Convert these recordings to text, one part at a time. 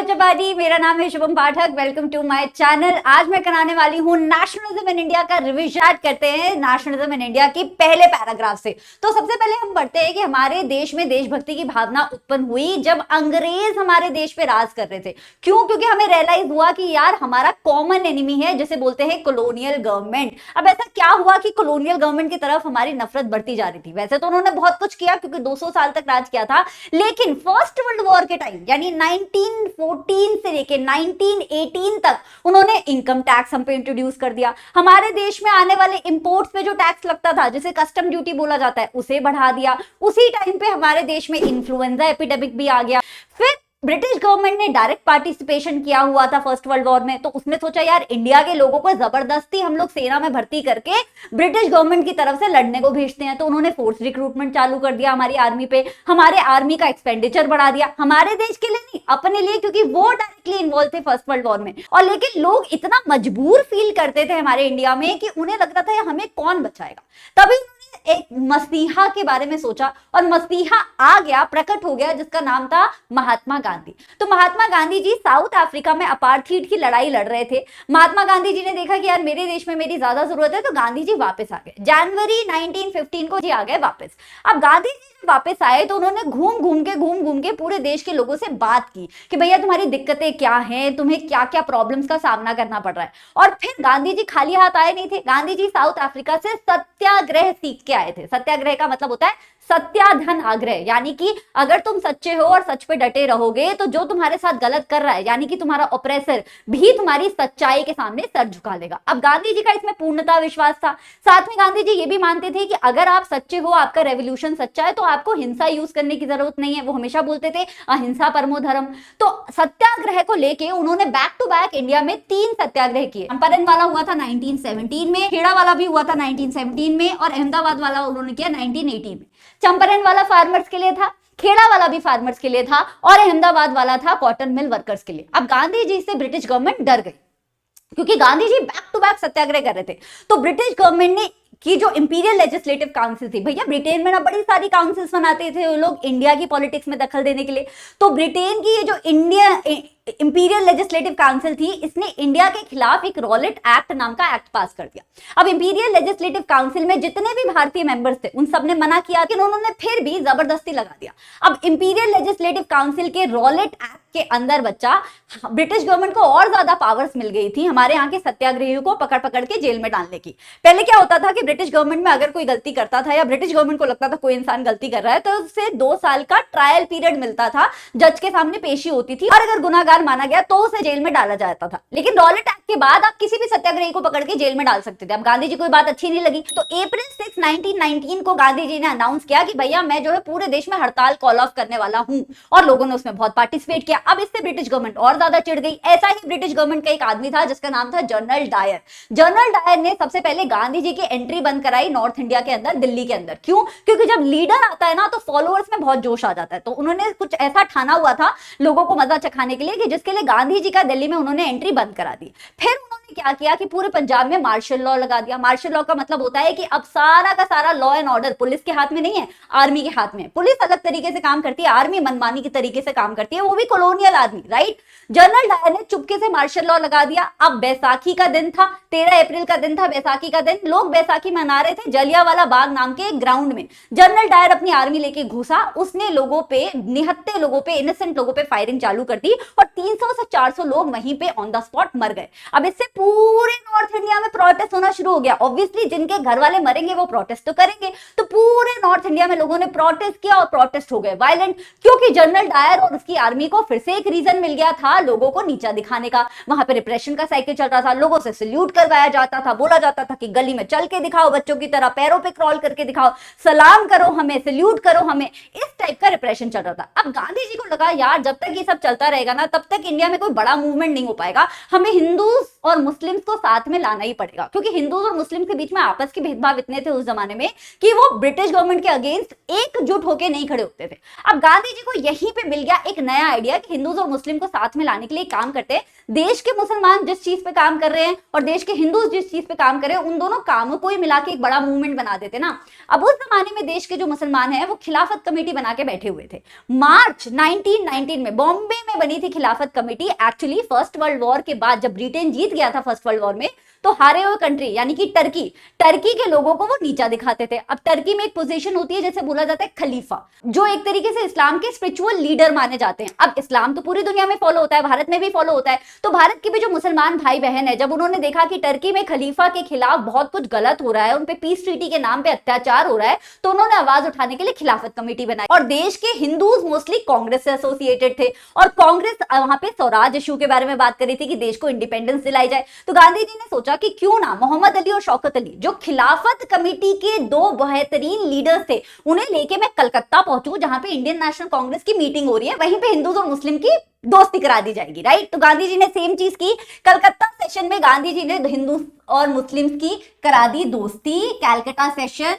बच्चों, मेरा नाम है Shubham Pathak. Welcome to my channel. आज मैं कराने वाली हूँ नेशनलिज्म इन इंडिया का रिविजन। करते हैं नेशनलिज्म इन इंडिया की पहले पैराग्राफ से। तो सबसे पहले हम पढ़ते हैं कि हमारे देश में देशभक्ति की भावना उत्पन्न हुई जब अंग्रेज हमारे देश पे राज कर रहे थे। क्यों? क्योंकि हमें रियलाइज हुआ कि यार हमारा कॉमन एनिमी है जिसे बोलते हैं कॉलोनियल गवर्नमेंट। अब ऐसा क्या हुआ कि कॉलोनियल गवर्नमेंट की तरफ हमारी नफरत बढ़ती जा रही थी? वैसे तो उन्होंने बहुत कुछ किया क्योंकि 200 साल तक राज किया था, लेकिन फर्स्ट वर्ल्ड वॉर के टाइम यानी 1914 से लेके 1918 तक उन्होंने इनकम टैक्स हम पे इंट्रोड्यूस कर दिया। हमारे देश में आने वाले इंपोर्ट्स पे जो टैक्स लगता था, जिसे कस्टम ड्यूटी बोला जाता है, उसे बढ़ा दिया। उसी टाइम पे हमारे देश में इन्फ्लुएंजा एपिडेमिक भी आ गया। फिर ब्रिटिश गवर्नमेंट ने डायरेक्ट पार्टिसिपेशन किया हुआ था फर्स्ट वर्ल्ड वॉर में, तो उसने सोचा यार इंडिया के लोगों को जबरदस्ती हम लोग सेना में भर्ती करके ब्रिटिश गवर्नमेंट की तरफ से लड़ने को भेजते हैं। तो उन्होंने फोर्स रिक्रूटमेंट चालू कर दिया हमारी आर्मी पे। हमारे आर्मी का एक्सपेंडिचर बढ़ा दिया, हमारे देश के लिए नहीं, अपने लिए, क्योंकि वो डायरेक्टली इन्वॉल्व थे फर्स्ट वर्ल्ड वॉर में। और लेकिन लोग इतना मजबूर फील करते थे हमारे इंडिया में कि उन्हें लगता था हमें कौन बचाएगा। तभी एक मसीहा के बारे में सोचा और मसीहा आ गया, प्रकट हो गया, जिसका नाम था महात्मा गांधी। तो महात्मा गांधी जी साउथ अफ्रीका में अपार्थीड की लड़ाई लड़ रहे थे। महात्मा गांधी जी ने देखा कि यार मेरे देश में मेरी ज्यादा जरूरत है, तो गांधी जी वापस आ गए। जनवरी 1915 को जी आ गए वापस। अब गांधी जी वापस आए तो उन्होंने घूम घूम के पूरे देश के लोगों से बात की कि भैया तुम्हारी दिक्कतें क्या हैं, तुम्हें क्या क्या प्रॉब्लम्स का सामना करना पड़ रहा है। और फिर गांधी जी खाली हाथ आए नहीं थे। गांधी जी साउथ अफ्रीका से सत्याग्रह सीख के आए थे। सत्याग्रह का मतलब होता है सत्याधन आग्रह, यानी कि अगर तुम सच्चे हो और सच पे डटे रहोगे तो जो तुम्हारे साथ गलत कर रहा है, यानी कि तुम्हारा ऑपरेसर, भी तुम्हारी सच्चाई के सामने सर झुका लेगा। अब गांधी जी का इसमें पूर्णता विश्वास था। साथ में गांधी जी ये भी मानते थे कि अगर आप सच्चे हो, आपका रेवोल्यूशन सच्चा है, तो आपको हिंसा यूज करने की जरूरत नहीं है। वो हमेशा बोलते थे अहिंसा परमो धर्म। तो सत्याग्रह को लेके उन्होंने बैक टू बैक इंडिया में 3 सत्याग्रह किए। चंपारण वाला हुआ था 1917 में, खेड़ा वाला भी हुआ था 1917 में, और अहमदाबाद वाला उन्होंने किया 1918 में। चंपारण वाला फार्मर्स के लिए था, खेड़ा वाला भी फार्मर्स के लिए था, और अहमदाबाद वाला था कॉटन मिल वर्कर्स के लिए। अब गांधी जी से ब्रिटिश गवर्नमेंट डर गई क्योंकि Gandhi ji back to back सत्याग्रह कर रहे थे। तो ब्रिटिश गवर्नमेंट ने कि जो इंपीरियल लेजिस्लेटिव काउंसिल थी, भैया ब्रिटेन में ना बड़ी सारी काउंसिल्स बनाते थे वो लोग इंडिया की पॉलिटिक्स में दखल देने के लिए। तो ब्रिटेन की ये जो इंडिया इंपीरियल लेजिस्लेटिव काउंसिल थी, इसने इंडिया के खिलाफ एक रॉलेट एक्ट नाम का एक्ट पास कर दिया। अब इंपीरियल लेजिस्लेटिव काउंसिल में जितने भी भारतीय मेंबर्स थे उन सब ने मना किया, कि उन्होंने फिर भी जबरदस्ती लगा दिया। अब इंपीरियल लेजिस्लेटिव काउंसिल के रॉलेट एक्ट के अंदर बच्चा ब्रिटिश गवर्नमेंट को और ज्यादा पावर्स मिल गई थी हमारे यहाँ के सत्याग्रहियों को पकड़ पकड़ के जेल में डालने की। पहले क्या होता था कि ब्रिटिश गवर्नमेंट में अगर कोई गलती करता था या ब्रिटिश गवर्नमेंट को लगता था कोई इंसान गलती कर रहा है, तो उससे 2 साल का ट्रायल पीरियड मिलता था, जज के सामने पेशी होती थी, और अगर गुनाहगार माना गया तो उसे जेल में डाला जाता था। लेकिन रॉलेट एक्ट के बाद आप किसी भी सत्याग्रही को पकड़ के जेल में डाल सकते थे। अब गांधी जी को बात अच्छी नहीं लगी, तो अप्रैल 6, 1919 को गांधी जी ने अनाउंस किया कि भैया मैं जो है पूरे देश में हड़ताल कॉल ऑफ करने वाला हूं, और लोगों ने उसमें बहुत पार्टिसिपेट किया। अब इससे ब्रिटिश गवर्नमेंट और ज्यादा चिढ़ गई। ऐसा ही ब्रिटिश गवर्नमेंट का एक आदमी था जिसका नाम था जनरल डायर। जनरल डायर ने सबसे पहले गांधी जी की एंट्री बंद कराई नॉर्थ इंडिया के अंदर, दिल्ली के अंदर। क्यों? क्योंकि जब लीडर आता है ना तो फॉलोअर्स में बहुत जोश आ जाता है। तो उन्होंने कुछ ऐसा ठाना हुआ था लोगों को मजा चखाने के लिए कि जिसके लिए गांधी जी का दिल्ली में उन्होंने एंट्री बंद करा दी। फिर उन्होंने क्या किया कि पूरे पंजाब में मार्शल लॉ लगा दिया। मार्शल लॉ का मतलब होता है कि अब सारा का सारा लॉ एंड ऑर्डर पुलिस के हाथ में नहीं है, आर्मी के हाथ में। पुलिस अलग तरीके से काम करती है, आर्मी मनमानी के तरीके से काम करती है, वो भी कॉलोनियल आदमी, राइट। जनरल डायर ने चुपके से मार्शल लॉ लगा दिया। अब बैसाखी का दिन था, 13 अप्रैल का दिन था, बैसाखी का दिन। लोग बैसाखी मना रहे थे जलियांवाला बाग नाम के एक ग्राउंड में। जनरल डायर अपनी आर्मी लेके घुसा, उसने लोगों पे, निहत्थे लोगों पे, इनोसेंट लोगों पे फायरिंग चालू कर दी, और 300 से 400 लोग वहीं पे ऑन द स्पॉट मर गए। अब इससे पूरे नॉर्थ इंडिया में प्रोटेस्ट होना शुरू हो गया। ऑब्वियसली जिनके घर वाले मरेंगे वो प्रोटेस्ट तो करेंगे, तो पूरे नॉर्थ इंडिया में लोगों ने प्रोटेस्ट किया और प्रोटेस्ट हो गए वायलेंट, क्योंकि जनरल डायर और उसकी आर्मी को फिर से एक रीजन मिल गया था लोगों को नीचा दिखाने का। वहां पे रिप्रेशन का साइकिल चल रहा था, लोगों से सल्यूट करवाया जाता था, बोला जाता था कि गली में चल के दिखाओ, बच्चों की तरह पैरों पे क्रॉल करके दिखाओ, सलाम करो हमें, सल्यूट करो हमें, इस टाइप का रिप्रेशन चल रहा था। अब गांधी जी को लगा यार जब तक ये सब चलता रहेगा ना तब तक इंडिया में कोई बड़ा मूवमेंट नहीं हो पाएगा, हमें हिंदू और मुस्लिम्स को साथ में लाना ही पड़ेगा, क्योंकि हिंदूज और मुस्लिम के बीच में आपस के भेदभाव इतने थे उस जमाने में कि वो ब्रिटिश गवर्नमेंट के अगेंस्ट एकजुट होकर नहीं खड़े होते थे। अब गांधी जी को यहीं पे मिल गया एक नया आइडिया कि हिंदूज और मुस्लिम को साथ में लाने के लिए काम करते हैं। देश के मुसलमान जिस चीज पे काम कर रहे हैं और देश के हिंदू जिस चीज पे काम कर रहे हैं, उन दोनों कामों को ही मिला के एक बड़ा मूवमेंट बना देते ना। अब उस जमाने में देश के जो मुसलमान हैं वो खिलाफत कमेटी बना के बैठे हुए थे। मार्च 1919 में बॉम्बे में बनी थी खिलाफत committee. Actually first world war के बाद जब ब्रिटेन जीत गया था फर्स्ट वर्ल्ड वॉर में, तो हारे हुए कंट्री यानी कि टर्की के लोगों को वो नीचा दिखाते थे। अब टर्की में एक पोजीशन होती है जैसे बोला जाता है खलीफा, जो एक तरीके से इस्लाम के स्पिरिचुअल लीडर माने जाते हैं। अब इस्लाम तो पूरी दुनिया में फॉलो होता है, भारत में भी फॉलो होता है। तो भारत के भी जो मुसलमान भाई बहन है, जब उन्होंने देखा कि टर्की में खलीफा के खिलाफ बहुत कुछ गलत हो रहा है, उनपे पीस ट्रीटी के नाम पे अत्याचार हो रहा है, तो उन्होंने आवाज उठाने के लिए खिलाफत कमेटी बनाई। और देश के हिंदूज मोस्टली कांग्रेस से एसोसिएटेड थे, और कांग्रेस वहां पे स्वराज इशू के बारे में बात कर रही थी कि देश को इंडिपेंडेंस दिलाई जाए। तो गांधी जी ने सोचा कि क्यों ना मोहम्मद अली और शौकत अली, जो खिलाफत कमेटी के दो बेहतरीन लीडर्स थे, उन्हें लेके मैं कलकत्ता पहुंचूं जहां पे इंडियन नेशनल कांग्रेस की मीटिंग हो रही है, वहीं पे हिंदूज और मुस्लिम की दोस्ती करा दी जाएगी। राइट, तो गांधी जी ने सेम चीज की। कलकत्ता सेशन में गांधी जी ने हिंदू और मुस्लिम की करा दी दोस्ती, कैलकाटा सेशन।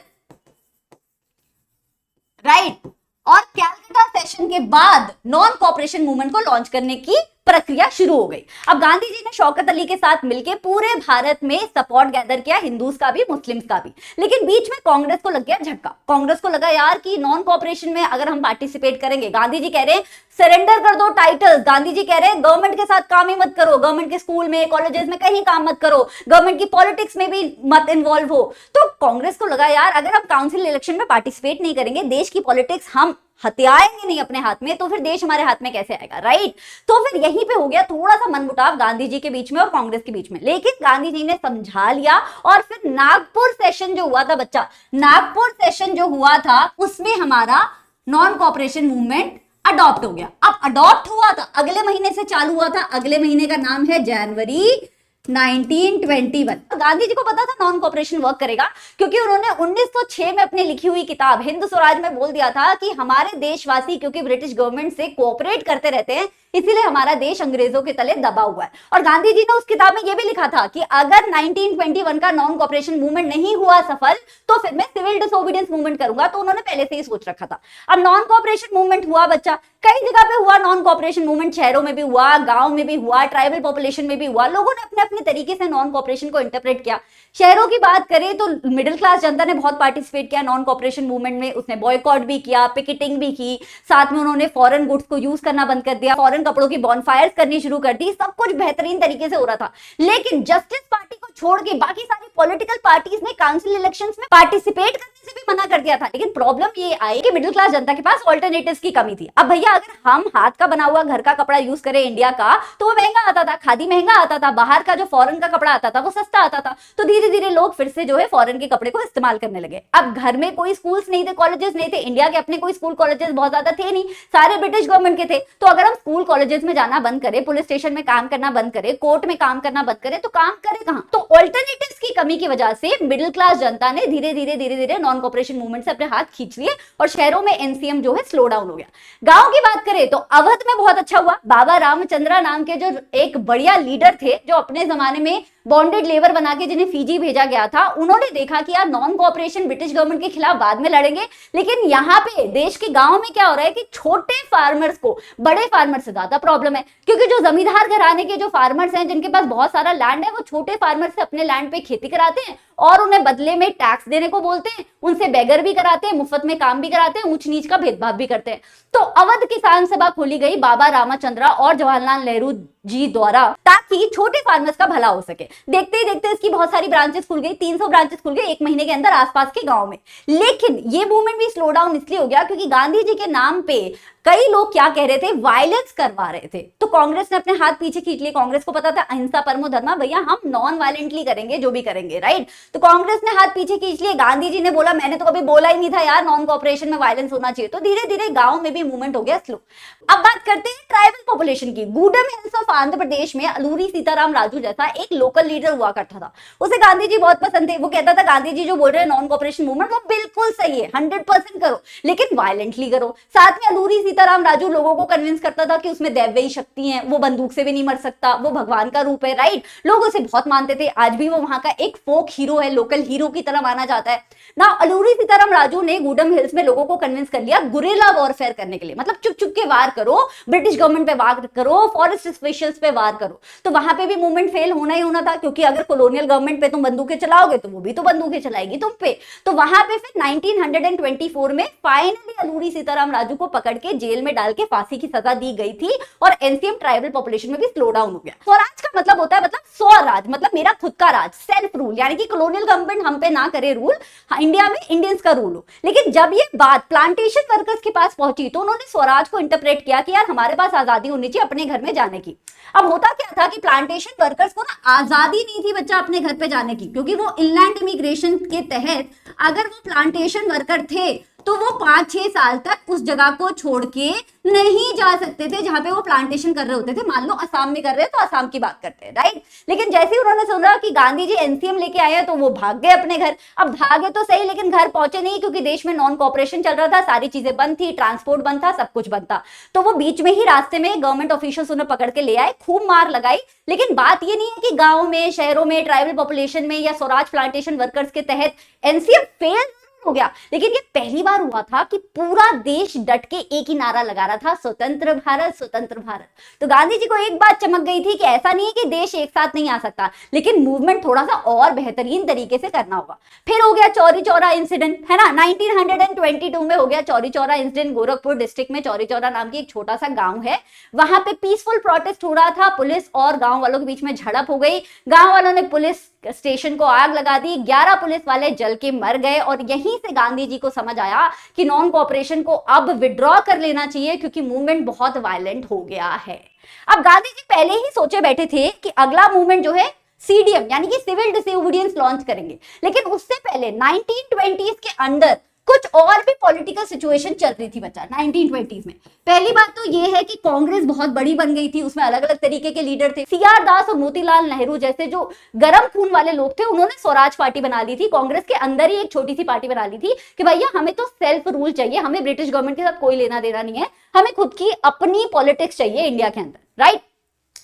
राइट, और कैलकाटा सेशन के बाद नॉन कॉपरेशन मूवमेंट को लॉन्च करने की प्रक्रिया शुरू हो गई। अब गांधी जी ने शौकत अली के साथ मिलकर पूरे भारत में सपोर्ट गैदर किया, हिंदूज का भी मुस्लिम्स का भी। लेकिन बीच में कांग्रेस को लग गया झटका। कांग्रेस को लगा यार कि नॉन कॉपरेशन में अगर हम पार्टिसिपेट करेंगे, गांधी जी कह रहे हैं सरेंडर कर दो टाइटल्स, गांधी जी कह रहे हैं गवर्नमेंट के साथ काम ही मत करो, गवर्नमेंट के स्कूल में कॉलेजेस में कहीं काम मत करो, गवर्नमेंट की पॉलिटिक्स में भी मत इन्वॉल्व हो। तो कांग्रेस को लगा यार अगर हम काउंसिल इलेक्शन में पार्टिसिपेट नहीं करेंगे, देश की पॉलिटिक्स हम हथियाएंगे नहीं अपने हाथ में, तो फिर देश हमारे हाथ में कैसे आएगा। राइट, तो फिर यहीं पे हो गया थोड़ा सा मनमुटाव गांधी जी के बीच में और कांग्रेस के बीच में। लेकिन गांधी जी ने समझा लिया, और फिर नागपुर सेशन जो हुआ था बच्चा, नागपुर सेशन जो हुआ था उसमें हमारा नॉन कॉपरेशन मूवमेंट अडॉप्ट हो गया। अब अडॉप्ट हुआ था, अगले महीने से चालू हुआ था, अगले महीने का नाम है जनवरी 1921। गांधी जी को पता था नॉन कॉपरेशन वर्क करेगा, क्योंकि उन्होंने 1906 में अपनी लिखी हुई किताब हिंद स्वराज में बोल दिया था कि हमारे देशवासी क्योंकि ब्रिटिश गवर्नमेंट से कोऑपरेट करते रहते हैं, इसीलिए हमारा देश अंग्रेजों के तले दबा हुआ है। और गांधी जी ने उस किताब में यह भी लिखा था कि अगर 1921 का नॉन कॉपरेशन मूवमेंट नहीं हुआ सफल, तो फिर मैं सिविल डिसोबीडियंस मूवमेंट करूंगा। तो उन्होंने पहले से ही सोच रखा था। अब नॉन कॉपरेशन मूवमेंट हुआ बच्चा, कई जगह पे हुआ नॉन कॉपरेशन मूवमेंट, शहरों में भी हुआ, गांव में भी हुआ, ट्राइबल पॉपुलेशन में भी हुआ। लोगों ने अपने अपने तरीके से नॉन कॉपरेशन को इंटरप्रेट किया। शहरों की बात करें तो मिडिल क्लास जनता ने बहुत पार्टिसिपेट किया नॉन कॉपरेशन मूवमेंट में। उसने बॉयकॉट भी किया, पिकेटिंग भी की, साथ में उन्होंने फॉरेन गुड्स को यूज करना बंद कर दिया, फॉरेन कपड़ों की बॉनफायर्स करनी शुरू कर दी। सब कुछ बेहतरीन तरीके से हो रहा था। लेकिन जस्टिस पार्टी को छोड़ के बाकी सारी पॉलिटिकल पार्टीज ने काउंसिल इलेक्शंस में पार्टिसिपेट करने से भी मना कर दिया था। लेकिन प्रॉब्लम ये आई कि मिडिल क्लास जनता के पास ऑल्टरनेटिव्स की कमी थी। अब भैया अगर हम हाथ का बना हुआ घर का कपड़ा यूज करें इंडिया का, तो वो महंगा आता था, खादी महंगा आता था, बाहर का जो फॉरेन का कपड़ा आता था वो सस्ता आता था। तो धीरे धीरे लोग फिर से जो है फॉरेन के कपड़े को इस्तेमाल करने लगे। अब घर में कोई स्कूल्स नहीं थे, कॉलेजेस नहीं थे, इंडिया के अपने कोई स्कूल कॉलेजेस बहुत ज्यादा थे नहीं, सारे ब्रिटिश गवर्नमेंट के थे। तो अगर हम स्कूल कॉलेजेस में जाना बंद करें, पुलिस स्टेशन में काम करना बंद करें, कोर्ट में काम करना बंद करें, तो काम करे कहां? तो ऑल्टरनेटिव्स की कमी की वजह से मिडिल क्लास जनता ने धीरे धीरे नॉन कॉपरेशन मूवमेंट से अपने हाथ खींच लिए और शहरों में एनसीएम जो है स्लो डाउन हो गया। गांव की बात करें तो अवध में बहुत अच्छा हुआ। बाबा रामचंद्रा नाम के जो एक बढ़िया लीडर थे, जो अपने जमाने में बॉन्डेड लेबर बना के जिन्हें फीजी भेजा गया था, उन्होंने देखा कि यार नॉन कॉपरेशन ब्रिटिश गवर्नमेंट के खिलाफ बाद में लड़ेंगे, लेकिन यहाँ पे देश के गांव में क्या हो रहा है कि छोटे फार्मर्स को बड़े फार्मर से ज्यादा प्रॉब्लम है। क्योंकि जो जमींदार घराने के जो फार्मर्स हैं, जिनके पास बहुत सारा लैंड है, वो छोटे फार्मर से अपने लैंड पे खेती कराते हैं और उन्हें बदले में टैक्स देने को बोलते हैं, उनसे बेगर भी कराते हैं, मुफ्त में काम भी कराते हैं, ऊंच नीच का भेदभाव भी करते हैं। तो अवध किसान सभा खोली गई बाबा रामचंद्रा और जवाहरलाल नेहरू जी द्वारा, ताकि छोटे फार्मर्स का भला हो सके। देखते ही देखते इसकी बहुत सारी ब्रांचेस खुल गई, 300 ब्रांचेस खुल गई एक महीने के अंदर आसपास के गांव में। लेकिन ये मूवमेंट भी स्लो डाउन इसलिए हो गया क्योंकि गांधी जी के नाम पे कई लोग क्या कह रहे थे, वायलेंस करवा रहे थे। तो कांग्रेस ने अपने हाथ पीछे खींच लिए। कांग्रेस को पता था अहिंसा परमो धर्मा, भैया हम नॉन वायलेंटली करेंगे जो भी करेंगे, राइट। तो कांग्रेस ने हाथ पीछे खींच लिए। गांधी जी ने बोला मैंने तो कभी बोला ही नहीं था यार नॉन कॉपरेशन में वायलेंस होना चाहिए। तो धीरे धीरे गांव में भी मूवमेंट हो गया स्लो। अब बात करते हैं ट्राइबल पॉपुलेशन की। गूडम हिल्स ऑफ आंध्र प्रदेश में अलूरी सीताराम राजू जैसा एक लोकल लीडर हुआ करता था। उसे गांधी जी बहुत पसंद थे। वो कहता था गांधी जी जो बोल रहे हैं नॉन कॉपरेशन मूवमेंट वो बिल्कुल सही है, 100% करो, लेकिन वायलेंटली करो। साथ में अलूरी सीताराम राजू लोगों को कन्विंस करता था कि उसमें दैवयी शक्ति है, वो बंदूक से भी नहीं मर सकता, वो भगवान का रूप है, राइट। लोग उसे बहुत मानते थे, आज भी वो वहां का एक फोक हीरो है, लोकल हीरो की तरह माना जाता है ना। अल्लूरी सीताराम राजू ने गूडम हिल्स में लोगों को कन्विंस कर लिया गुरिल्ला वॉरफेयर करने के लिए, मतलब चुप चुप के वार करो, ब्रिटिश गवर्नमेंट पे वार करो, फॉरेस्ट ऑफिशियल्स पे वार करो। तो वहां पे भी मूवमेंट फेल होना ही होना था, क्योंकि अगर कॉलोनियल गवर्नमेंट पे तुम बंदूकें चलाओगे तो वो भी तो बंदूकें चलाएगी तुम पे। तो वहां पे फिर 1924 में फाइनली अल्लूरी सीताराम राजू को पकड़ के जेल में डाल के फांसी की सजा दी गई थी, और एनसीएम ट्राइबल पॉपुलेशन में भी स्लो डाउन हो गया। स्वराज का मतलब होता है मतलब स्वराज, मतलब मेरा खुद का राज, सेल्फ रूल, यानी कि कॉलोनियल गवर्नमेंट हम पे ना करे रूल, इंडिया में इंडियंस का रूल हो। लेकिन जब ये बात प्लांटेशन वर्कर्स के पास पहुंची तो उन्होंने स्वराज को इंटरप्रेट किया कि यार हमारे पास आजादी होनी चाहिए अपने घर में जाने की। अब होता क्या था कि प्लांटेशन वर्कर्स को ना आजादी नहीं थी बच्चा अपने घर पे जाने की, क्योंकि वो इनलैंड इमिग्रेशन के तहत अगर वो प्लांटेशन वर्कर थे तो वो 5-6 साल तक उस जगह को छोड़ के नहीं जा सकते थे जहां पे वो प्लांटेशन कर रहे होते थे। मान लो असम में कर रहे हैं तो असम की बात करते हैं, राइट। लेकिन जैसे ही उन्होंने सुना कि गांधी जी एनसीएम लेके आए हैं तो वो भाग गए अपने घर। अब भागे तो सही, लेकिन घर पहुंचे नहीं, क्योंकि देश में नॉन कॉपरेशन चल रहा था, सारी चीजें बंद थी, ट्रांसपोर्ट बंद था, सब कुछ बंद था। तो वो बीच में ही रास्ते में गवर्नमेंट ऑफिशियल्स उन्हें पकड़ के ले आए, खूब मार लगाई। लेकिन बात ये नहीं है कि गाँव में, शहरों में, ट्राइबल पॉपुलेशन में या स्वराज प्लांटेशन वर्कर्स के तहत एनसीएम फेल हो गया, लेकिन ये पहली बार हुआ था कि पूरा देश डट के एक ही नारा लगा रहा था, स्वतंत्र भारत, स्वतंत्र भारत। तो गांधी जी को एक बात चमक गई थी कि ऐसा नहीं है कि देश एक साथ नहीं आ सकता, लेकिन मूवमेंट थोड़ा सा और बेहतरीन तरीके से करना होगा। फिर हो गया चौरी चौरा इंसिडेंट, है ना, 1922 में हो गया चौरी चौरा इंसिडेंट। गोरखपुर डिस्ट्रिक्ट में चौरी चौरा नाम की एक छोटा सा गांव है, वहां पे पीसफुल प्रोटेस्ट हो रहा था, पुलिस और गांव वालों के बीच में झड़प हो गई। गांव वालों ने पुलिस स्टेशन को आग लगा दी, 11 पुलिस वाले जल के मर गए, और यहीं से गांधी जी को समझ आया कि नॉन कोऑपरेशन को अब विड्रॉ कर लेना चाहिए, क्योंकि मूवमेंट बहुत वायलेंट हो गया है। अब गांधी जी पहले ही सोचे बैठे थे कि अगला मूवमेंट जो है सीडीएम यानी कि सिविल डिसोबीडियंस लॉन्च करेंगे, लेकिन उससे पहले 1920s के अंदर कुछ और भी पॉलिटिकल सिचुएशन चल रही थी बच्चा 1920s में। पहली बात तो ये है कि कांग्रेस बहुत बड़ी बन गई थी, उसमें अलग अलग तरीके के लीडर थे। सीआर दास और मोतीलाल नेहरू जैसे जो गर्म खून वाले लोग थे, उन्होंने स्वराज पार्टी बना ली थी, कांग्रेस के अंदर ही एक छोटी सी पार्टी बना ली थी कि भैया हमें तो सेल्फ रूल चाहिए, हमें ब्रिटिश गवर्नमेंट के साथ कोई लेना देना नहीं है, हमें खुद की अपनी पॉलिटिक्स चाहिए इंडिया के अंदर, राइट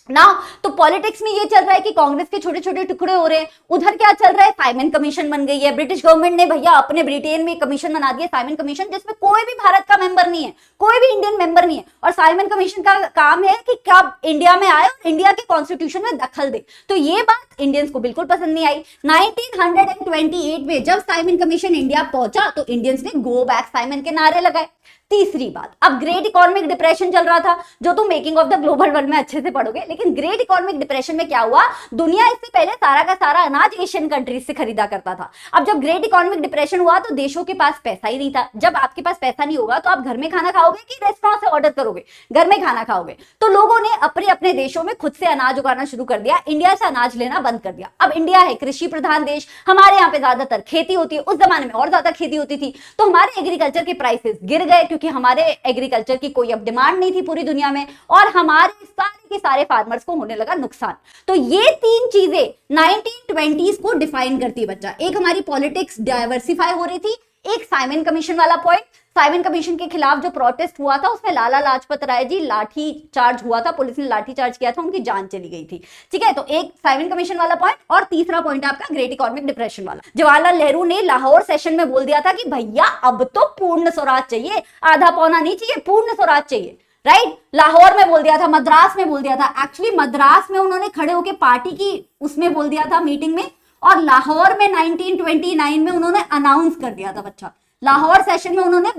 ना। तो पॉलिटिक्स में ये चल रहा है कि कांग्रेस के छोटे छोटे टुकड़े हो रहे हैं। उधर क्या चल रहा है, साइमन कमीशन बन गई है, ब्रिटिश गवर्नमेंट ने भैया अपने ब्रिटेन में कमीशन बना दिया साइमन कमीशन, जिसमें कोई भी भारत का मेंबर नहीं है, कोई भी इंडियन मेंबर नहीं है। और साइमन कमीशन का काम है कि कब इंडिया में आए और इंडिया के कॉन्स्टिट्यूशन में दखल दे। तो ये बात इंडियंस को बिल्कुल पसंद नहीं आई। 1928 में जब साइमन कमीशन इंडिया पहुंचा तो इंडियंस ने गो बैक साइमन के नारे लगाए। तीसरी बात, अब ग्रेट इकोनॉमिक डिप्रेशन चल रहा था, जो तुम making of the global world में अच्छे से पढ़ोगे। लेकिन ग्रेट इकोनॉमिक डिप्रेशन में क्या हुआ, दुनिया इससे पहले सारा का सारा अनाज एशियन कंट्रीज से खरीदा करता था। अब जब ग्रेट इकोनॉमिक डिप्रेशन हुआ तो देशों के पास पैसा ही नहीं था। जब आपके पास पैसा नहीं होगा तो आप घर में खाना खाओगे कि रेस्टोरेंट से ऑर्डर करोगे, घर में खाना खाओगे। तो लोगों ने अपने अपने देशों में खुद से अनाज उगाना शुरू कर दिया, इंडिया से अनाज लेना बंद कर दिया। अब इंडिया है कृषि प्रधान देश, हमारे यहाँ पे ज्यादातर खेती होती है, उस जमाने में और ज्यादा खेती होती थी। तो हमारे एग्रीकल्चर के प्राइसेस गिर गए, क्योंकि हमारे एग्रीकल्चर की कोई अब डिमांड नहीं थी पूरी दुनिया में, और हमारे सारे के सारे फार्मर्स को होने लगा नुकसान। तो ये तीन चीजें 1920s को डिफाइन करती है बच्चा। एक हमारी पॉलिटिक्स डाइवर्सिफाई हो रही थी, एक साइमन कमीशन वाला पॉइंट, साइमन कमीशन के खिलाफ जो प्रोटेस्ट हुआ था उसमें लाला लाजपत राय जी लाठी चार्ज हुआ था, पुलिस ने लाठी चार्ज किया था, उनकी जान चली गई थी। ठीक है, तो एक साइमन कमीशन वाला पॉइंट, और तीसरा पॉइंट आपका ग्रेट इकोनॉमिक डिप्रेशन वाला। जवाहरलाल नेहरू ने लाहौर सेशन में बोल दिया था कि भैया अब तो पूर्ण स्वराज चाहिए, आधा पौना नहीं चाहिए, पूर्ण स्वराज चाहिए, राइट। लाहौर में बोल दिया था, मद्रास में बोल दिया था, एक्चुअली मद्रास में उन्होंने खड़े होकर पार्टी की उसमें बोल दिया था मीटिंग में, और लाहौर में 1929 में उन्होंने अनाउंस कर दिया था बच्चा। लाहौर सेशन में उन्होंने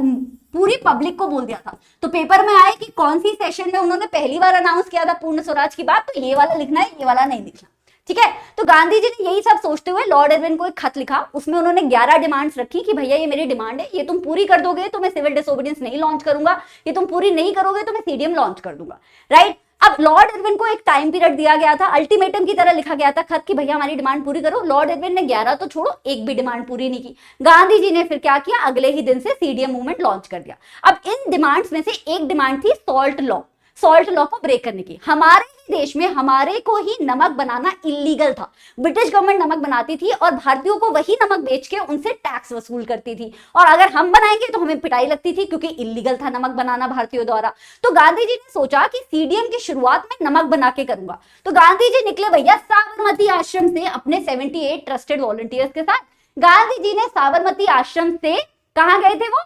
पूरी पब्लिक को बोल दिया था। तो पेपर में आए कि कौन सी सेशन में उन्होंने पहली बार अनाउंस किया था पूर्ण स्वराज की बात, तो ये वाला लिखना है, ये वाला नहीं लिखना, ठीक है। तो गांधी जी ने यही सब सोचते हुए लॉर्ड इरविन को एक खत लिखा, उसमें उन्होंने 11 डिमांड्स रखी कि भैया ये मेरी डिमांड है, ये तुम पूरी कर दोगे तो मैं सिविल डिसोबीडियंस नहीं लॉन्च करूंगा, ये तुम पूरी नहीं करोगे तो मैं सीडीएम लॉन्च कर दूंगा, राइट। अब लॉर्ड इरविन को एक टाइम पीरियड दिया गया था, अल्टीमेटम की तरह लिखा गया था खत कि भैया हमारी डिमांड पूरी करो। लॉर्ड इरविन ने 11 तो छोड़ो, एक भी डिमांड पूरी नहीं की। गांधी जी ने फिर क्या किया, अगले ही दिन से सीडीएम मूवमेंट लॉन्च कर दिया। अब इन डिमांड्स में से एक डिमांड थी सॉल्ट लॉ। सॉल्ट लॉ को ब्रेक करने की। हमारे ही देश में हमारे को ही नमक बनाना इलीगल था। ब्रिटिश गवर्नमेंट नमक बनाती थी और भारतीयों को वही नमक बेच के उनसे टैक्स वसूल करती थी, और अगर हम बनाएंगे तो हमें पिटाई लगती थी क्योंकि इलीगल था नमक बनाना भारतीयों द्वारा। तो गांधी जी ने सोचा कि सीडीएम की शुरुआत में नमक बना के करूंगा। तो गांधी जी निकले भैया साबरमती आश्रम से अपने 78 ट्रस्टेड वॉलंटियर्स के साथ। गांधी जी ने साबरमती आश्रम से कहां गए थे? वो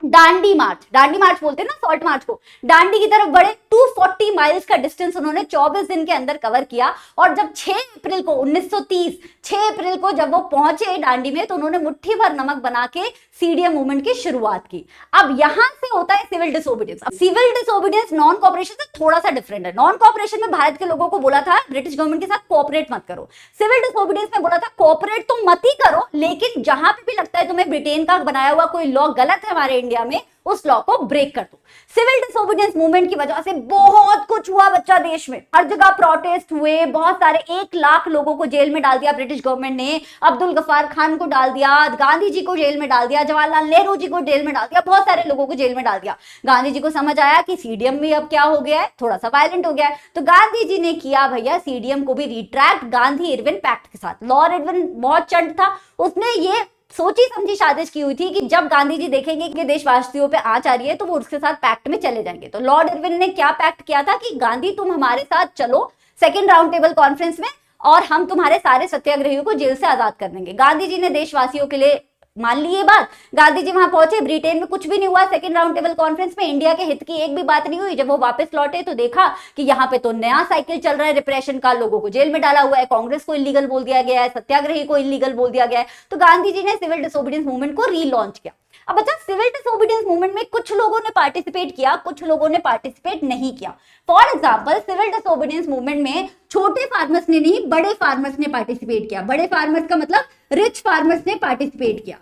दांडी मार्च बोलते हैं ना सॉल्ट मार्च को, दांडी की तरफ बढ़े। 240 माइल्स का डिस्टेंस उन्होंने 24 दिन के अंदर कवर किया। और जब 6 अप्रैल को 1930 6 अप्रैल को जब वो पहुंचे दांडी में, तो उन्होंने मुट्ठी भर नमक बना के सीडीएम मूवमेंट की शुरुआत की। अब यहां से होता है civil disobedience. Civil disobedience non cooperation से थोड़ा सा डिफरेंट है। नॉन कोऑपरेशन में भारत के लोगों को बोला था ब्रिटिश गवर्नमेंट के साथ कोऑपरेट मत करो। सिविल डिसोबीडियंस में बोला था कोऑपरेट तो मत ही करो, लेकिन जहां पे भी लगता है तुम्हें ब्रिटेन का बनाया हुआ कोई लॉ गलत है हमारे इंडिया में, उस लॉ को ब्रेक कर दो। सिविल डिसोबीडियंस मूवमेंट की वजह से बहुत कुछ हुआ बच्चा देश में। हर जगह प्रोटेस्ट हुए, बहुत सारे 1 लाख लोगों को जेल में डाल दिया ब्रिटिश गवर्नमेंट ने। अब्दुल गफ्फार खान को डाल दिया, गांधी जी को जेल में डाल दिया, जवाहरलाल नेहरू जी को जेल में डाल दिया, बहुत सारे लोगों को जेल में डाल दिया। गांधी जी को समझ आया कि सीडीएम भी अब क्या हो गया है, थोड़ा सा वायलेंट हो गया है। तो गांधी जी ने किया भैया सीडीएम को भी रिट्रैक्ट गांधी इरविन पैक्ट के साथ। लॉर्ड इरविन बहुत चंट था, उसने ये सोची समझी साजिश की हुई थी कि जब गांधी जी देखेंगे कि देशवासियों पे आंच आ रही है तो वो उसके साथ पैक्ट में चले जाएंगे। तो लॉर्ड इरविन ने क्या पैक्ट किया था कि गांधी तुम हमारे साथ चलो सेकेंड राउंड टेबल कॉन्फ्रेंस में, और हम तुम्हारे सारे सत्याग्रहियों को जेल से आजाद कर देंगे। गांधी जी ने देशवासियों के लिए मान ली ये बात। गांधी जी वहां पहुंचे, ब्रिटेन में कुछ भी नहीं हुआ। सेकंड राउंड टेबल कॉन्फ्रेंस में इंडिया के हित की एक भी बात नहीं हुई। जब वो वापस लौटे तो देखा कि यहाँ पे तो नया साइकिल चल रहा है रिप्रेशन का, लोगों को जेल में डाला हुआ है, कांग्रेस को इलीगल बोल दिया गया है, सत्याग्रही को इलीगल बोल दिया गया है। तो गांधी जी ने सिविल डिसोबीडियंस मूवमेंट को रीलॉन्च किया। अब बच्चा सिविल डिसोबीडियंस मूवमेंट में कुछ लोगों ने पार्टिसिपेट किया, कुछ लोगों ने पार्टिसिपेट नहीं किया। For example civil disobedience movement में छोटे फार्मर्स ने नहीं, बड़े फार्मर्स ने पार्टिसिपेट किया। बड़े फार्मर्स का मतलब रिच फार्मर्स ने पार्टिसिपेट किया।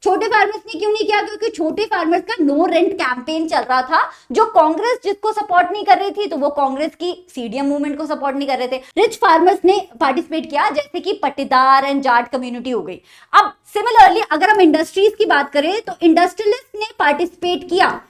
छोटे फार्मर्स ने क्यों नहीं किया? क्योंकि छोटे फार्मर्स का नो रेंट कैंपेन चल रहा था, जो कांग्रेस जिसको सपोर्ट नहीं कर रही थी, तो वो कांग्रेस की सीडीएम मूवमेंट को सपोर्ट नहीं कर रहे थे। रिच फार्मर्स ने पार्टिसिपेट किया, जैसे कि पट्टीदार एंड जाट कम्युनिटी हो गई। अब सिमिलरली अगर हम इंडस्ट्रीज की बात करें तो इंडस्ट्रियलिस्ट ने पार्टिसिपेट किया।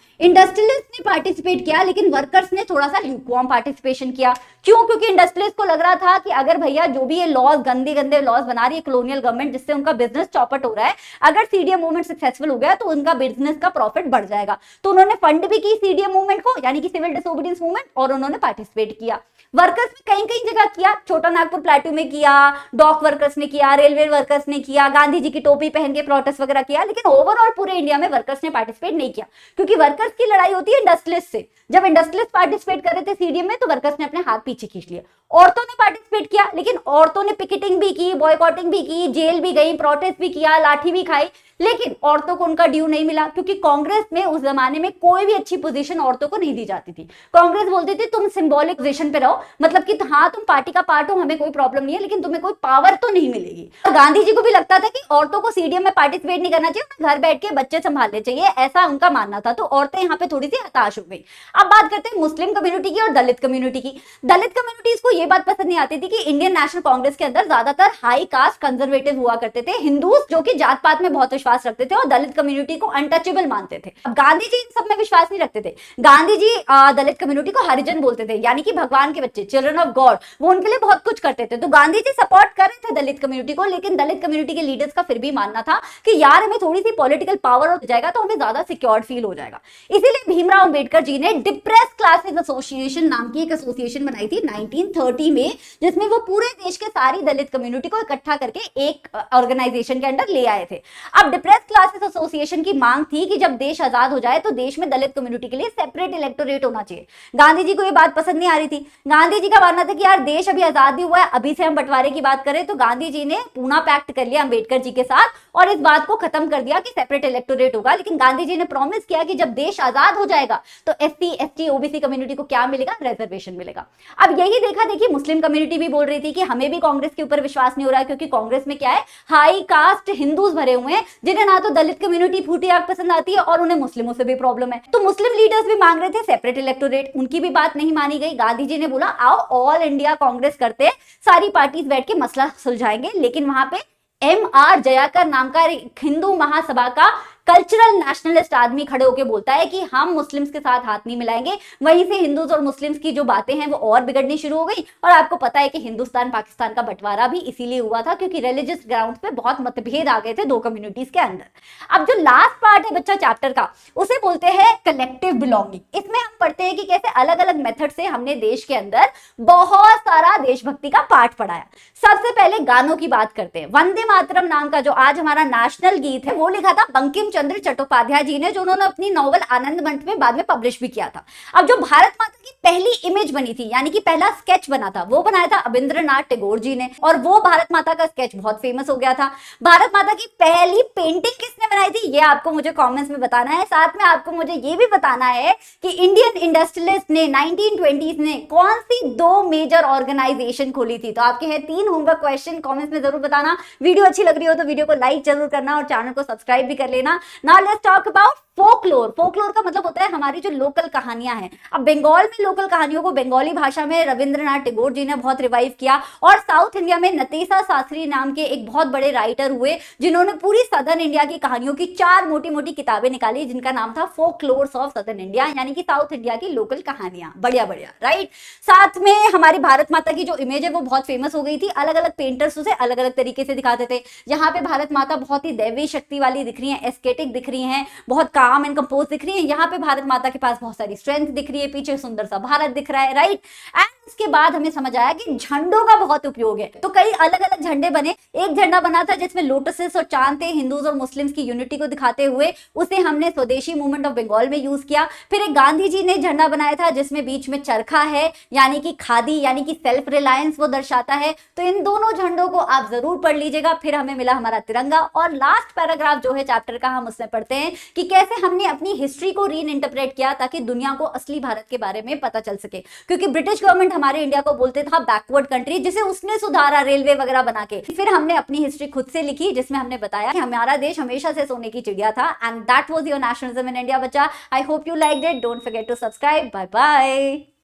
लेकिन वर्कर्स ने थोड़ा सा ल्यूकवार्म पार्टिसिपेशन किया। क्यों? क्योंकि इंडस्ट्रियलिस्ट को लग रहा था कि अगर भैया जो भी ये लॉज गंदे गंदे लॉज बना रही है कॉलोनियल गवर्नमेंट, जिससे उनका बिजनेस चौपट हो रहा है, अगर सीडीएम मूवमेंट सक्सेसफुल हो गया तो उनका बिजनेस का प्रॉफिट बढ़ जाएगा। तो उन्होंने फंड भी की सीडीएम मूवमेंट को, यानी कि सिविल डिसोबीडियंस मूवमेंट, और उन्होंने पार्टिसिपेट किया। वर्कर्स ने कहीं कहीं जगह किया, छोटा नागपुर प्लेटू में किया, डॉक वर्कर्स ने किया, रेलवे वर्कर्स ने किया, गांधी जी की टोपी पहन के प्रोटेस्ट वगैरह किया। लेकिन ओवरऑल पूरे इंडिया में वर्कर्स ने पार्टिसिपेट नहीं किया, क्योंकि वर्कर्स की लड़ाई होती है इंडस्ट्रियलिस्ट से। जब इंडस्ट्रियलिस्ट पार्टिसिपेट कर रहे थे सीडीएम में, तो वर्कर्स ने अपने हाथ पीछे खींच लिए। औरतों ने पार्टिसिपेट किया, लेकिन औरतों ने पिकेटिंग भी की, बॉयकॉटिंग भी की, जेल भी गई, प्रोटेस्ट भी किया, लाठी भी खाई, लेकिन औरतों को उनका ड्यू नहीं मिला। क्योंकि कांग्रेस में उस जमाने में कोई भी अच्छी पोजीशन औरतों को नहीं दी जाती थी। कांग्रेस बोलती थी तुम सिंबॉलिक पोजीशन पे रहो, मतलब कि हाँ तुम पार्टी का पार्ट हो, हमें कोई प्रॉब्लम नहीं है, लेकिन तुम्हें कोई पावर तो नहीं मिलेगी। और गांधी जी को भी लगता था कि औरतों को सीडीएम में पार्टिसिपेट नहीं करना चाहिए, घर बैठ के बच्चे संभालने चाहिए, ऐसा उनका मानना था। तो औरतें यहाँ पे थोड़ी सी हताश हो गई। अब बात करते हैं मुस्लिम कम्युनिटी की और दलित कम्युनिटी की। दलित कम्युनिटीज को यह बात पसंद नहीं आती थी कि इंडियन नेशनल कांग्रेस के अंदर ज्यादातर हाई कास्ट कंजर्वेटिव हुआ करते थे, हिंदूज जो कि जात पात में बहुत विश्वास रखते थे और दलित कम्युनिटी को अनटचेबल मानते थे। अब गांधी जी इन सब में विश्वास नहीं रखते थे। गांधी जी दलित कम्युनिटी को हरिजन बोलते थे, यानी कि भगवान के बच्चे, चिल्ड्रन ऑफ गॉड। वो उनके लिए बहुत कुछ करते थे। तो गांधी जी सपोर्ट कर रहे थे दलित कम्युनिटी को, लेकिन दलित कम्युनिटी के लीडर्स का फिर भी मानना था कि यार हमें थोड़ी सी पॉलिटिकल पावर हो जाएगा तो हमें ज्यादा सिक्योर्ड फील हो जाएगा। इसीलिए भीमराव अंबेडकर जी ने डिप्रेस्ड क्लासेस एसोसिएशन नाम की एक एसोसिएशन बनाई थी 1930 में, जिसमें वो पूरे देश के सारी दलित कम्युनिटी को इकट्ठा करके एक ऑर्गेनाइजेशन के अंदर ले आए थे। अब डिप्रेस्ड क्लासेस एसोसिएशन की मांग थी कि जब देश आजाद हो जाए तो देश में दलित कम्युनिटी के लिए सेपरेट इलेक्टोरेट होना चाहिए। गांधी जी को ये बात पसंद नहीं आ रही थी। गांधी जी का मानना था कि यार देश अभी आजाद ही हुआ है, अभी से हम बंटवारे की बात करें। तो गांधी जी ने पूना पैक्ट कर लिया अंबेडकर जी के साथ और इस बात को खत्म कर दिया कि सेपरेट इलेक्टोरेट होगा। लेकिन गांधी जी ने प्रॉमिस किया कि जब देश आजाद हो जाएगा तो एससी, एसटी, ओबीसी कम्युनिटी को क्या मिलेगा? रिजर्वेशन मिलेगा। अब यही देखा देखी मुस्लिम कम्युनिटी भी बोल रही थी कि हमें भी कांग्रेस के ऊपर विश्वास नहीं हो रहा है, क्योंकि कांग्रेस में क्या है, हाई कास्ट हिंदूज भरे हुए हैं, जिन्हें ना तो दलित कम्युनिटी फूटी आग पसंद आती है और उन्हें मुस्लिमों से भी प्रॉब्लम है। तो मुस्लिम लीडर्स भी मांग रहे थे सेपरेट इलेक्टोरेट, उनकी भी बात नहीं मानी गई। गांधी जी ने बोला आओ ऑल इंडिया कांग्रेस करते हैं, सारी पार्टीज बैठ के मसला सुलझाएंगे। लेकिन वहां पे एम आर जयाकर नाम का हिंदू महासभा का कल्चरल नेशनलिस्ट आदमी खड़े होकर बोलता है कि हम मुस्लिम्स के साथ हाथ नहीं मिलाएंगे, वहीं से हिंदूज और मुस्लिम्स की जो बातें हैं वो और बिगड़नी शुरू हो गई। और आपको पता है कि हिंदुस्तान पाकिस्तान का बंटवारा भी इसीलिए हुआ था क्योंकि रिलीजियस ग्राउंड पे बहुत मतभेद आ गए थे दो कम्युनिटीज के अंदर। अब जो लास्ट पार्ट है बच्चा चैप्टर का, उसे बोलते हैं कलेक्टिव बिलोंगिंग। इसमें हम पढ़ते हैं कि कैसे अलग अलग मेथड से हमने देश के अंदर बहुत सारा देशभक्ति का पाठ पढ़ाया। सबसे पहले गानों की बात करते हैं। वंदे मातरम नाम का जो आज हमारा नेशनल गीत है वो लिखा था बंकिम चंद्र चट्टोपाध्याय जी ने, जो उन्होंने अपनी नॉवल आनंद मंच में बाद में पब्लिश भी किया था। अब जो भारत माता की पहली इमेज बनी थी, यानी कि पहला स्केच बना था, वो बनाया था रविंद्रनाथ टैगोर जी ने, और वो भारत माता का स्केच बहुत फेमस हो गया था। भारत माता की पहली पेंटिंग किसने बनाई थी ये आपको मुझे कमेंट्स में बताना है। साथ में आपको मुझे ये भी बताना है कि इंडियन इंडस्ट्रियलिस्ट ने 1920s ने कौन सी दो मेजर ऑर्गेनाइजेशन खोली थी। तो आपके हैं 3 होमवर्क क्वेश्चन, कमेंट्स में जरूर बताना। वीडियो अच्छी लग रही हो तो वीडियो को लाइक जरूर करना और चैनल को सब्सक्राइब भी कर लेना। Now let's talk about folklore. Folklore का मतलब होता है हमारी जो लोकल कहानियां हैं। अब बंगाल में लोकल कहानियों को बंगाली भाषा में रविंद्रनाथ टैगोर जी ने बहुत रिवाइव किया, और साउथ इंडिया में नतीसा शास्त्री नाम के एक बहुत बड़े राइटर हुए जिन्होंने पूरी सदर्न इंडिया की कहानियों की 4 मोटी मोटी किताबें निकाली जिनका नाम था फोकलोर्स ऑफ सदर्न इंडिया, यानी कि साउथ इंडिया की लोकल कहानियां। बढ़िया बढ़िया, राइट। साथ में हमारी भारत माता की जो इमेज है वो बहुत फेमस हो गई थी। अलग अलग पेंटर्स उसे अलग अलग तरीके से दिखाते थे। यहाँ पे भारत माता बहुत ही दैवी शक्ति वाली दिख रही है, एस्थेटिक दिख रही है, बहुत काम एंड कंपोज दिख रही है। यहाँ पे भारत माता के पास बहुत सारी स्ट्रेंथ दिख रही है, पीछे सुंदर सा भारत दिख रहा है, राइट। एंड उसके बाद हमें समझ आया कि झंडों का बहुत उपयोग है, तो कई अलग अलग झंडे बने। एक झंडा बना था जिसमें लोटसेस और चांद थे, हिंदूज और मुस्लिम्स की यूनिटी को दिखाते हुए, उसे हमने स्वदेशी मूवमेंट ऑफ बंगाल में यूज किया। फिर एक गांधी जी ने झंडा बनाया था जिसमें बीच में चरखा है, यानी कि खादी, यानी कि सेल्फ रिलायंस वो दर्शाता है। तो इन दोनों झंडों को आप जरूर पढ़ लीजिएगा। फिर हमें मिला हमारा तिरंगा, और लास्ट पैराग्राफ जो है चैप्टर का हम उसमें पढ़ते हैं कि कैसे हमने अपनी हिस्ट्री को री इंटरप्रेट किया ताकि दुनिया को असली भारत के बारे में पता चल सके। क्योंकि ब्रिटिश गवर्नमेंट हमारे इंडिया को बोलते था बैकवर्ड कंट्री, जिसे उसने सुधारा रेलवे वगैरह बना के। फिर हमने अपनी हिस्ट्री खुद से लिखी जिसमें हमने बताया कि हमारा देश हमेशा से सोने की चिड़िया था। And that was your nationalism in India बच्चा। I hope you liked it. Don't forget to subscribe. Bye bye.